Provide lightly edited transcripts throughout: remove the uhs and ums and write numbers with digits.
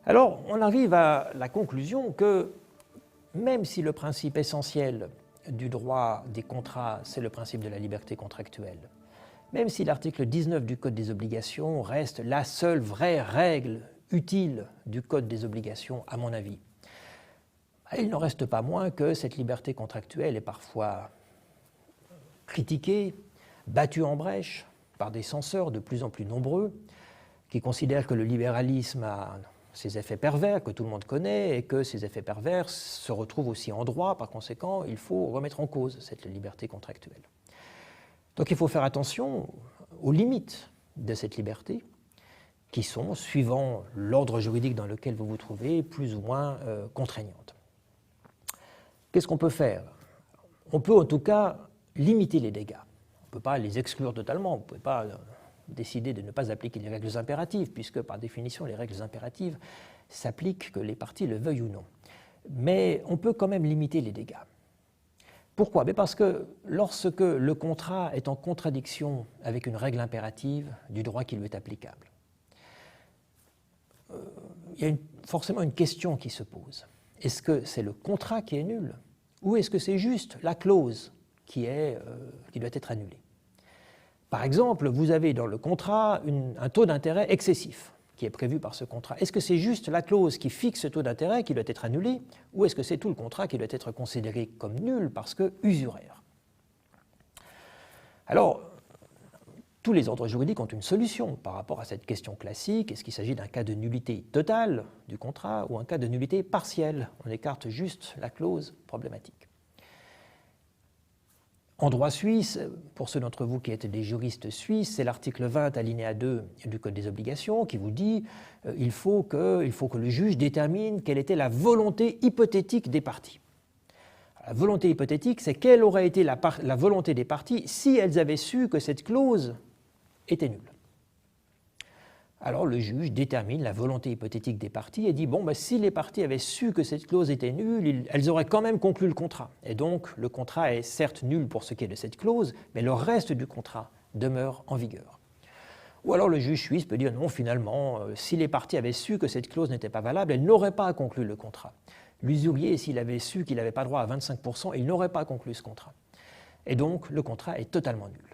Alors, on arrive à la conclusion que même si le principe essentiel du droit des contrats, c'est le principe de la liberté contractuelle, même si l'article 19 du Code des obligations reste la seule vraie règle utile du Code des obligations, à mon avis, il n'en reste pas moins que cette liberté contractuelle est parfois critiquée, battue en brèche par des censeurs de plus en plus nombreux qui considèrent que le libéralisme a ses effets pervers que tout le monde connaît et que ces effets pervers se retrouvent aussi en droit. Par conséquent, il faut remettre en cause cette liberté contractuelle. Donc il faut faire attention aux limites de cette liberté qui sont, suivant l'ordre juridique dans lequel vous vous trouvez, plus ou moins contraignantes. Qu'est-ce qu'on peut faire? On peut en tout cas limiter les dégâts. On ne peut pas les exclure totalement, on ne peut pas décider de ne pas appliquer les règles impératives, puisque par définition les règles impératives s'appliquent que les parties le veuillent ou non. Mais on peut quand même limiter les dégâts. Pourquoi? Parce que lorsque le contrat est en contradiction avec une règle impérative du droit qui lui est applicable, il y a forcément une question qui se pose. Est-ce que c'est le contrat qui est nul ou est-ce que c'est juste la clause qui doit être annulée? Par exemple, vous avez dans le contrat un taux d'intérêt excessif qui est prévu par ce contrat. Est-ce que c'est juste la clause qui fixe ce taux d'intérêt qui doit être annulée ou est-ce que c'est tout le contrat qui doit être considéré comme nul parce que usuraire? Alors, tous les ordres juridiques ont une solution par rapport à cette question classique. Est-ce qu'il s'agit d'un cas de nullité totale du contrat ou un cas de nullité partielle? On écarte juste la clause problématique. En droit suisse, pour ceux d'entre vous qui êtes des juristes suisses, c'est l'article 20 alinéa 2 du Code des obligations qui vous dit qu'il faut que le juge détermine quelle était la volonté hypothétique des parties. La volonté hypothétique, c'est quelle aurait été la volonté des parties si elles avaient su que cette clause était nulle. Alors le juge détermine la volonté hypothétique des parties et dit si les parties avaient su que cette clause était nulle, elles auraient quand même conclu le contrat. Et donc le contrat est certes nul pour ce qui est de cette clause, mais le reste du contrat demeure en vigueur. Ou alors le juge suisse peut dire non, finalement, si les parties avaient su que cette clause n'était pas valable, elles n'auraient pas conclu le contrat. L'usurier, s'il avait su qu'il n'avait pas droit à 25%, il n'aurait pas conclu ce contrat. Et donc le contrat est totalement nul.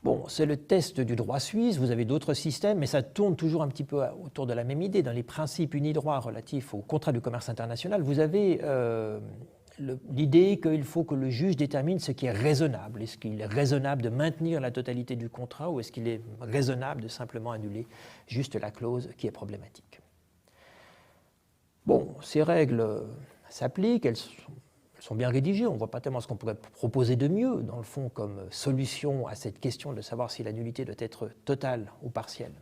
Bon, c'est le test du droit suisse, vous avez d'autres systèmes, mais ça tourne toujours un petit peu autour de la même idée. Dans les principes unidroits relatifs au contrat du commerce international, vous avez l'idée qu'il faut que le juge détermine ce qui est raisonnable. Est-ce qu'il est raisonnable de maintenir la totalité du contrat ou est-ce qu'il est raisonnable de simplement annuler juste la clause qui est problématique? Bon, ces règles s'appliquent, elles sont bien rédigées, on ne voit pas tellement ce qu'on pourrait proposer de mieux, dans le fond, comme solution à cette question de savoir si la nullité doit être totale ou partielle.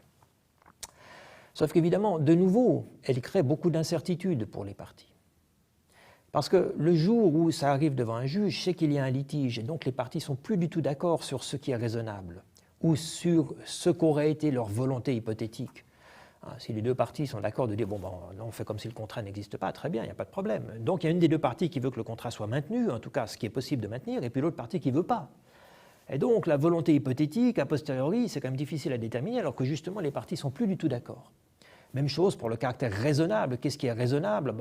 Sauf qu'évidemment, de nouveau, elle crée beaucoup d'incertitudes pour les parties. Parce que le jour où ça arrive devant un juge, c'est qu'il y a un litige, et donc les parties ne sont plus du tout d'accord sur ce qui est raisonnable, ou sur ce qu'aurait été leur volonté hypothétique. Si les deux parties sont d'accord de dire on fait comme si le contrat n'existe pas, très bien, il n'y a pas de problème. Donc il y a une des deux parties qui veut que le contrat soit maintenu, en tout cas ce qui est possible de maintenir, et puis l'autre partie qui ne veut pas. Et donc la volonté hypothétique, a posteriori, c'est quand même difficile à déterminer, alors que justement les parties ne sont plus du tout d'accord. Même chose pour le caractère raisonnable. Qu'est-ce qui est raisonnable?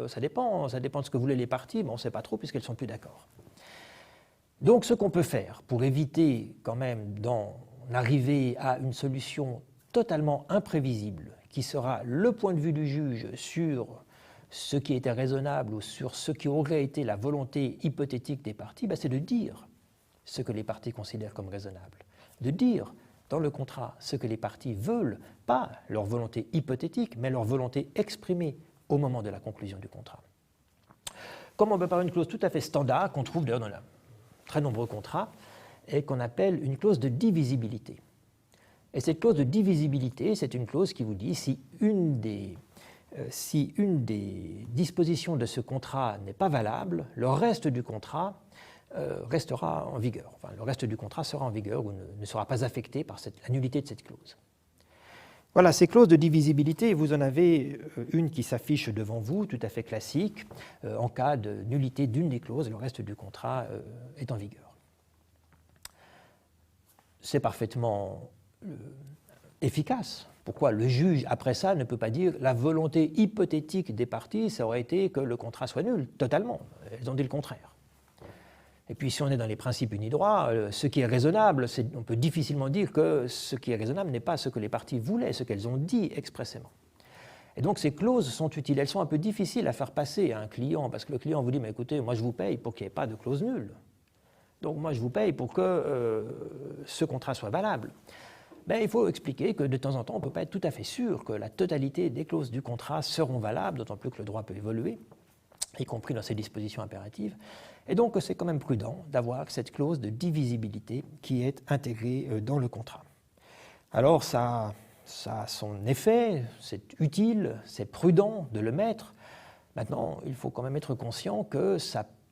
Ça dépend de ce que voulaient les parties, mais on ne sait pas trop puisqu'elles ne sont plus d'accord. Donc ce qu'on peut faire pour éviter quand même d'en arriver à une solution totalement imprévisible, qui sera le point de vue du juge sur ce qui était raisonnable ou sur ce qui aurait été la volonté hypothétique des parties, c'est de dire ce que les parties considèrent comme raisonnable, de dire dans le contrat ce que les parties veulent, pas leur volonté hypothétique, mais leur volonté exprimée au moment de la conclusion du contrat. Comme on peut par une clause tout à fait standard, qu'on trouve d'ailleurs dans de très nombreux contrats, et qu'on appelle une clause de divisibilité. Et cette clause de divisibilité, c'est une clause qui vous dit si une des dispositions de ce contrat n'est pas valable, le reste du contrat restera en vigueur. Enfin, le reste du contrat sera en vigueur ou ne sera pas affecté par la nullité de cette clause. Voilà, ces clauses de divisibilité, vous en avez une qui s'affiche devant vous, tout à fait classique. En cas de nullité d'une des clauses, le reste du contrat est en vigueur. C'est parfaitement efficace Pourquoi le juge, après ça, ne peut pas dire la volonté hypothétique des parties, ça aurait été que le contrat soit nul, totalement. Elles ont dit le contraire. Et puis si on est dans les principes unidroits, ce qui est raisonnable, on peut difficilement dire que ce qui est raisonnable n'est pas ce que les parties voulaient, ce qu'elles ont dit expressément. Et donc ces clauses sont utiles, elles sont un peu difficiles à faire passer à un client, parce que le client vous dit, mais écoutez, moi je vous paye pour qu'il n'y ait pas de clause nulle. Donc moi je vous paye pour que ce contrat soit valable. Ben, il faut expliquer que de temps en temps, on ne peut pas être tout à fait sûr que la totalité des clauses du contrat seront valables, d'autant plus que le droit peut évoluer, y compris dans ses dispositions impératives. Et donc, c'est quand même prudent d'avoir cette clause de divisibilité qui est intégrée dans le contrat. Alors, ça a son effet, c'est utile, c'est prudent de le mettre. Maintenant, il faut quand même être conscient que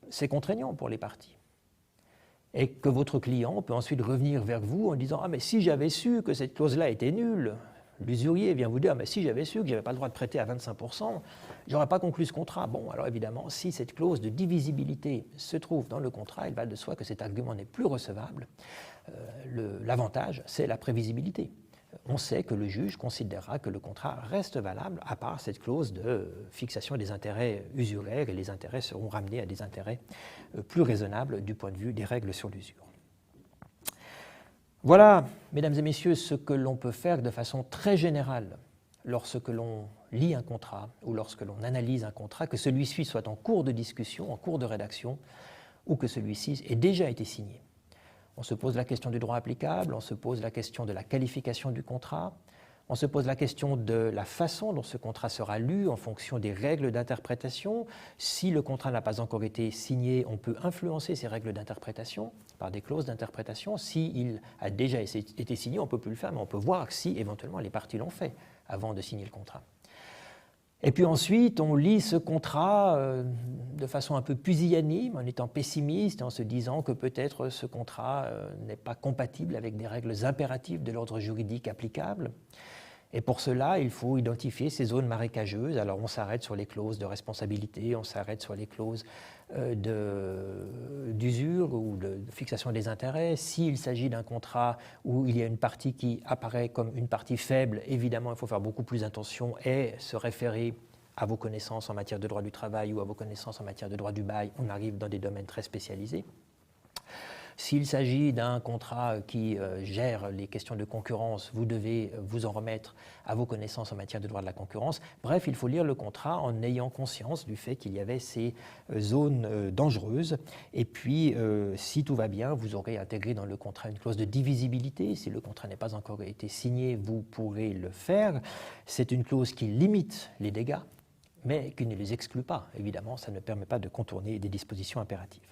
c'est contraignant pour les parties. Et que votre client peut ensuite revenir vers vous en disant « Ah, mais si j'avais su que cette clause-là était nulle », l'usurier vient vous dire « Ah, mais si j'avais su que je n'avais pas le droit de prêter à 25%, je n'aurais pas conclu ce contrat. » Bon, alors évidemment, si cette clause de divisibilité se trouve dans le contrat, il va de soi que cet argument n'est plus recevable. L'avantage, c'est la prévisibilité. On sait que le juge considérera que le contrat reste valable, à part cette clause de fixation des intérêts usuraires, et les intérêts seront ramenés à des intérêts plus raisonnables du point de vue des règles sur l'usure. Voilà, mesdames et messieurs, ce que l'on peut faire de façon très générale lorsque l'on lit un contrat ou lorsque l'on analyse un contrat, que celui-ci soit en cours de discussion, en cours de rédaction, ou que celui-ci ait déjà été signé. On se pose la question du droit applicable, on se pose la question de la qualification du contrat, on se pose la question de la façon dont ce contrat sera lu en fonction des règles d'interprétation. Si le contrat n'a pas encore été signé, on peut influencer ces règles d'interprétation par des clauses d'interprétation. S'il a déjà été signé, on ne peut plus le faire, mais on peut voir si éventuellement les parties l'ont fait avant de signer le contrat. Et puis ensuite, on lit ce contrat de façon un peu pusillanime, en étant pessimiste, en se disant que peut-être ce contrat n'est pas compatible avec des règles impératives de l'ordre juridique applicable. Et pour cela, il faut identifier ces zones marécageuses. Alors on s'arrête sur les clauses de responsabilité, on s'arrête sur les clauses d'usure ou de fixation des intérêts. S'il s'agit d'un contrat où il y a une partie qui apparaît comme une partie faible, évidemment, il faut faire beaucoup plus attention et se référer à vos connaissances en matière de droit du travail ou à vos connaissances en matière de droit du bail. On arrive dans des domaines très spécialisés. S'il s'agit d'un contrat qui gère les questions de concurrence, vous devez vous en remettre à vos connaissances en matière de droit de la concurrence. Bref, il faut lire le contrat en ayant conscience du fait qu'il y avait ces zones dangereuses. Et puis, si tout va bien, vous aurez intégré dans le contrat une clause de divisibilité. Si le contrat n'a pas encore été signé, vous pourrez le faire. C'est une clause qui limite les dégâts, mais qui ne les exclut pas. Évidemment, ça ne permet pas de contourner des dispositions impératives.